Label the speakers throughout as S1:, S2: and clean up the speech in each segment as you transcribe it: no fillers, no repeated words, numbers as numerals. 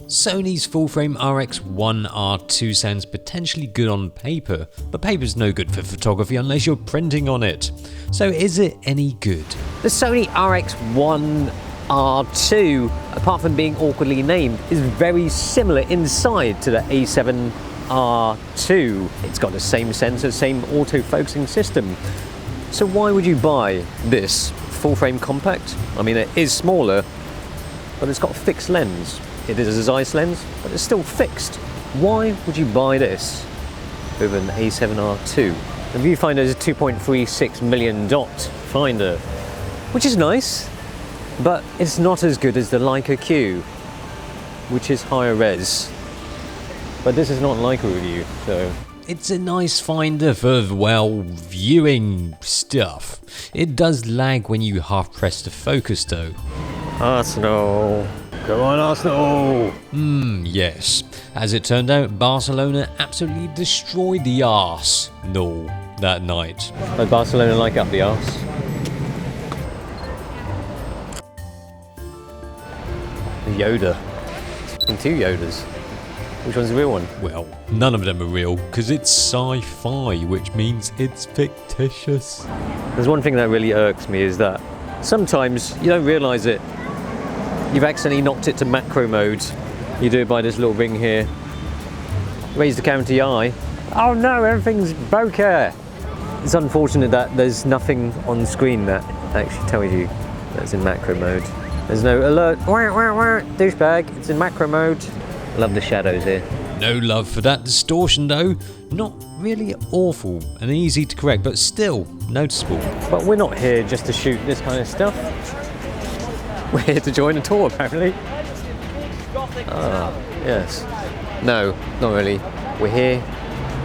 S1: Sony's full-frame RX1R2 sounds potentially good on paper, but paper's no good for photography unless you're printing on it. So is it any good?
S2: The Sony RX1R2, apart from being awkwardly named, is very similar inside to the A7R2. It's got the same sensor, same auto-focusing system. So why would you buy this full-frame compact? I mean, it is smaller, but it's got a fixed lens. It is a Zeiss lens, but it's still fixed. Why would you buy this over an A7R2? The Viewfinder is a 2.36 million dot finder, which is nice, but it's not as good as the Leica Q, which is higher res. But this is not Leica review, so...
S1: It's a nice finder for, well, viewing stuff. It does lag when you half press the focus though.
S2: Arsenal. Go on, Arsenal!
S1: Yes. As it turned out, Barcelona absolutely destroyed the Arsenal that night.
S2: Does Barcelona like up the arse? Yoda. And two Yodas. Which one's the real one?
S1: Well, none of them are real, because it's sci-fi, which means it's fictitious.
S2: There's one thing that really irks me is that sometimes you don't realise it. You've accidentally knocked it to macro mode. You do it by this little ring here. Raise the camera to your eye. Oh no, everything's bokeh! It's unfortunate that there's nothing on screen that actually tells you that it's in macro mode. There's no alert, douchebag, it's in macro mode. Love the shadows here.
S1: No love for that distortion though. Not really awful and easy to correct, but still noticeable.
S2: But we're not here just to shoot this kind of stuff. We're here to join a tour, apparently. Ah, yes. No, not really. We're here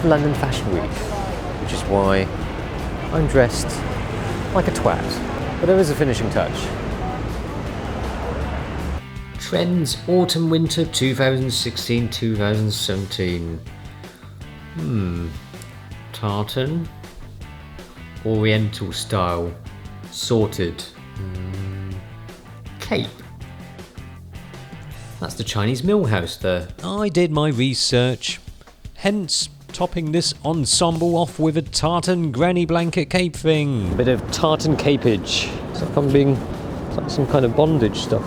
S2: for London Fashion Week, which is why I'm dressed like a twat. But there is a finishing touch. Trends Autumn-Winter 2016-2017. Tartan. Oriental style. Sorted. Cape. That's the Chinese mill house there.
S1: I did my research, hence topping this ensemble off with a tartan granny blanket cape thing.
S2: A bit of tartan capage. It's like I'm being like some kind of bondage stuff.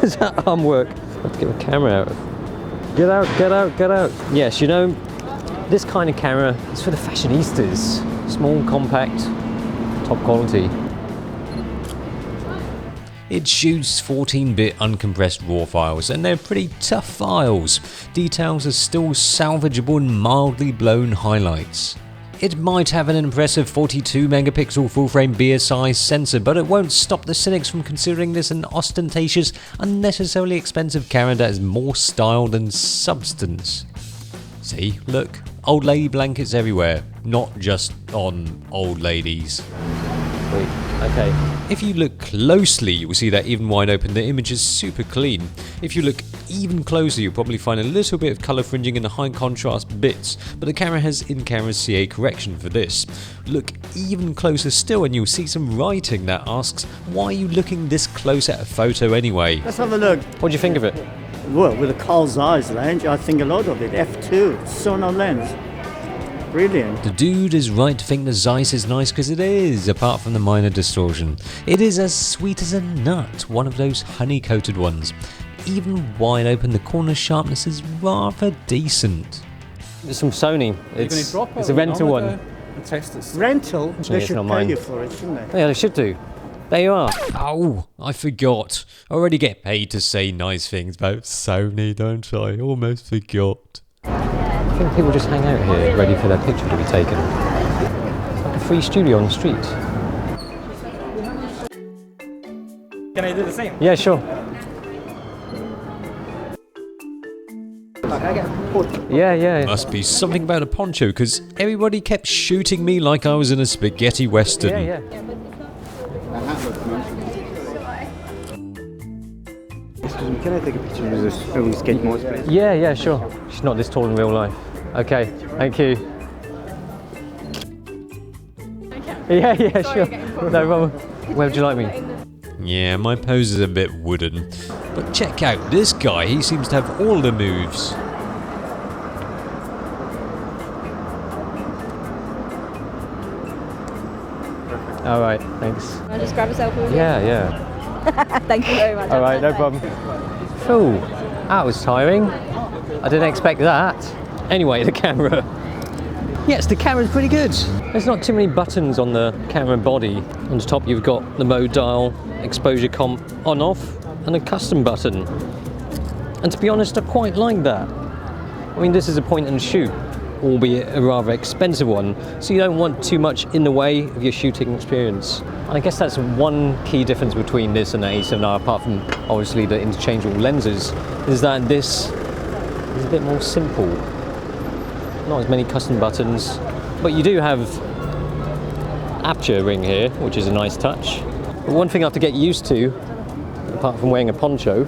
S2: Is that arm work? I have to get my camera out. Get out, get out, get out. Yes, you know, this kind of camera is for the fashionistas. Small, compact, top quality.
S1: It shoots 14-bit uncompressed RAW files, and they're pretty tough files. Details are still salvageable and mildly blown highlights. It might have an impressive 42 megapixel full-frame BSI sensor, but it won't stop the cynics from considering this an ostentatious, unnecessarily expensive camera that has more style than substance. See, look, old lady blankets everywhere, not just on old ladies.
S2: Wait, okay.
S1: If you look closely, you will see that even wide open the image is super clean. If you look even closer, you'll probably find a little bit of colour fringing in the high contrast bits, but the camera has in-camera CA correction for this. Look even closer still and you'll see some writing that asks, why are you looking this close at a photo anyway?
S3: Let's have a look.
S2: What do you think of it?
S3: Well, with the Carl Zeiss lens, I think a lot of it. F2, Sonar lens. Brilliant.
S1: The dude is right to think the Zeiss is nice because it is, apart from the minor distortion. It is as sweet as a nut, one of those honey-coated ones. Even wide open, the corner sharpness is rather decent.
S2: It's from Sony. It's a rental one.
S3: Rental? They
S2: it's
S3: should
S2: not
S3: pay
S2: mine.
S3: you for it, shouldn't they?
S2: Yeah, they should do. There you are.
S1: Oh, I forgot. I already get paid to say nice things about Sony, don't I? Almost forgot.
S2: I think people just hang out here, ready for their picture to be taken. It's like a free studio on the street.
S4: Can I do the same?
S2: Yeah, sure. Yeah.
S1: Must be something about a poncho, because everybody kept shooting me like I was in a spaghetti western.
S2: Yeah.
S3: Can I take a picture of this film skate mode, please?
S2: Yeah, sure. She's not this tall in real life. Okay, thank you. Yeah, sure. No problem. Where would you like me?
S1: Yeah, my pose is a bit wooden. But check out this guy, he seems to have all the moves.
S2: All right, thanks.
S5: Can I just grab a selfie with you?
S2: Yeah.
S5: Thank you very much.
S2: All right, no problem. Oh, that was tiring. I didn't expect that. Anyway, the camera. Yes, the camera's pretty good. There's not too many buttons on the camera body. On the top you've got the mode dial, exposure comp on off, and a custom button. And to be honest, I quite like that. I mean, this is a point and shoot, albeit a rather expensive one, so you don't want too much in the way of your shooting experience. And I guess that's one key difference between this and the A7R, apart from obviously the interchangeable lenses, is that this is a bit more simple. Not as many custom buttons, but you do have aperture ring here, which is a nice touch. But one thing I have to get used to, apart from wearing a poncho,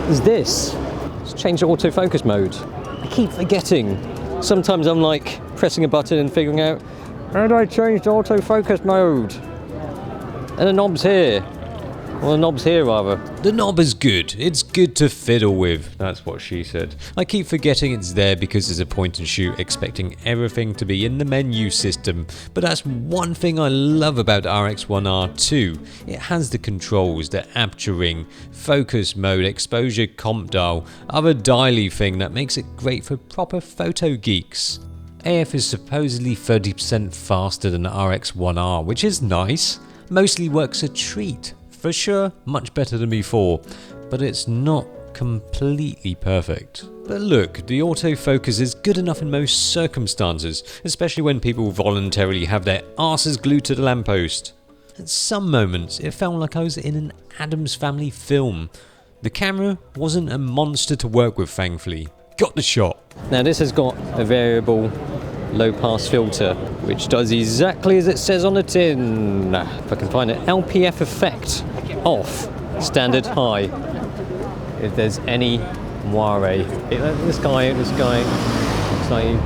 S2: is this. Let's change to autofocus mode. I keep forgetting. Sometimes I'm like pressing a button and figuring out, how do I change to autofocus mode? And the knob's here. Well, the knob's here rather.
S1: The knob is good. It's good to fiddle with. That's what she said. I keep forgetting it's there because it's a point and shoot, expecting everything to be in the menu system. But that's one thing I love about RX1R too. It has the controls, the aperture ring, focus mode, exposure comp dial, other dialy thing that makes it great for proper photo geeks. AF is supposedly 30% faster than the RX1R, which is nice. Mostly works a treat. For sure, much better than before, but it's not completely perfect. But look, the autofocus is good enough in most circumstances, especially when people voluntarily have their asses glued to the lamppost. At some moments, it felt like I was in an Addams Family film. The camera wasn't a monster to work with, thankfully. Got the shot.
S2: Now this has got a variable low pass filter, which does exactly as it says on the tin. If I can find it, LPF effect off, standard high. If there's any moire, this guy looks like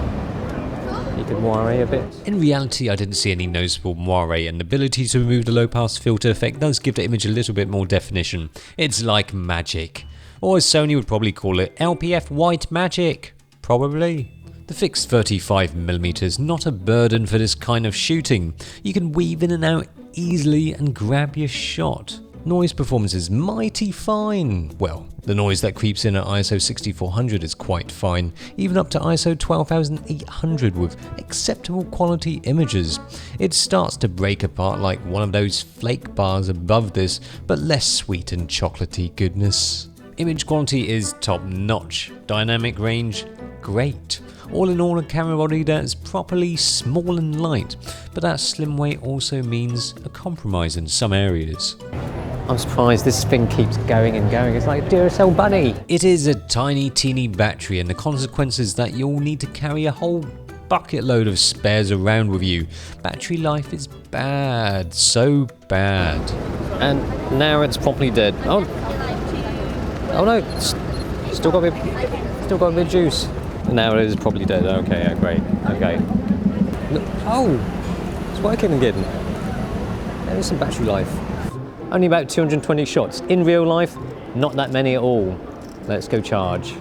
S2: he could moire a bit.
S1: In reality, I didn't see any noticeable moire, and the ability to remove the low pass filter effect does give the image a little bit more definition. It's like magic, or as Sony would probably call it, LPF white magic. Probably. The fixed 35mm is not a burden for this kind of shooting. You can weave in and out easily and grab your shot. Noise performance is mighty fine. Well, the noise that creeps in at ISO 6400 is quite fine, even up to ISO 12800 with acceptable quality images. It starts to break apart like one of those flake bars above this, but less sweet and chocolatey goodness. Image quality is top notch. Dynamic range, great. All in all, a camera body that's properly small and light, but that slim weight also means a compromise in some areas.
S2: I'm surprised this thing keeps going and going. It's like a Duracell bunny.
S1: It is a tiny teeny battery, and the consequence is that you'll need to carry a whole bucket load of spares around with you. Battery life is bad, so bad.
S2: And now it's properly dead. Oh no, still got a bit of juice. Now it is probably dead. Okay, yeah, great. Okay. Look, oh, it's working again. There is some battery life. Only about 220 shots. In real life, not that many at all. Let's go charge.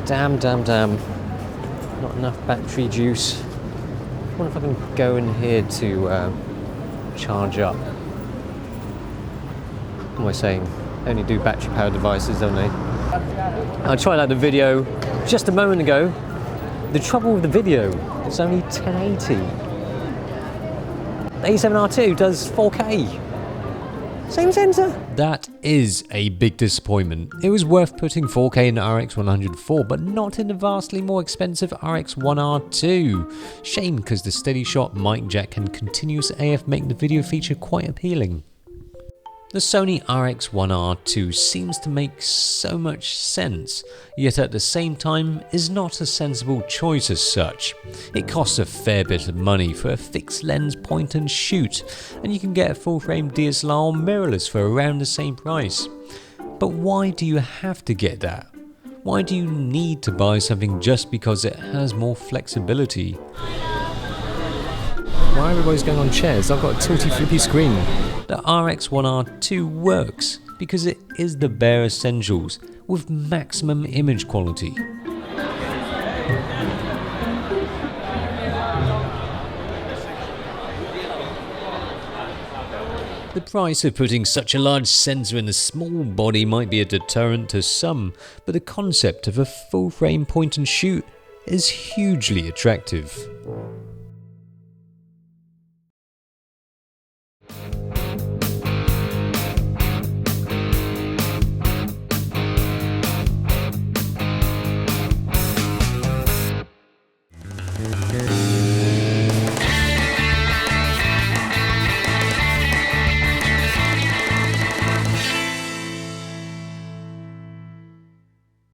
S2: Damn. Not enough battery juice. I wonder if I can go in here to charge up. What am I saying? They only do battery powered devices, don't they? I tried out the video just a moment ago. The trouble with the video, it's only 1080. The A7R2 does 4K. Same sensor.
S1: That is a big disappointment. It was worth putting 4K in the RX100 for, but not in the vastly more expensive RX1R2. Shame, because the steady shot mic jack and continuous AF make the video feature quite appealing. The Sony RX1R2 seems to make so much sense, yet at the same time is not a sensible choice as such. It costs a fair bit of money for a fixed lens point and shoot, and you can get a full frame DSLR or mirrorless for around the same price. But why do you have to get that? Why do you need to buy something just because it has more flexibility? Why everybody's going on chairs? I've got a tilty flippy screen. The RX1R2 works because it is the bare essentials. with maximum image quality. The price of putting such a large sensor in a small body might be a deterrent to some, but the concept of a full-frame point-and-shoot is hugely attractive.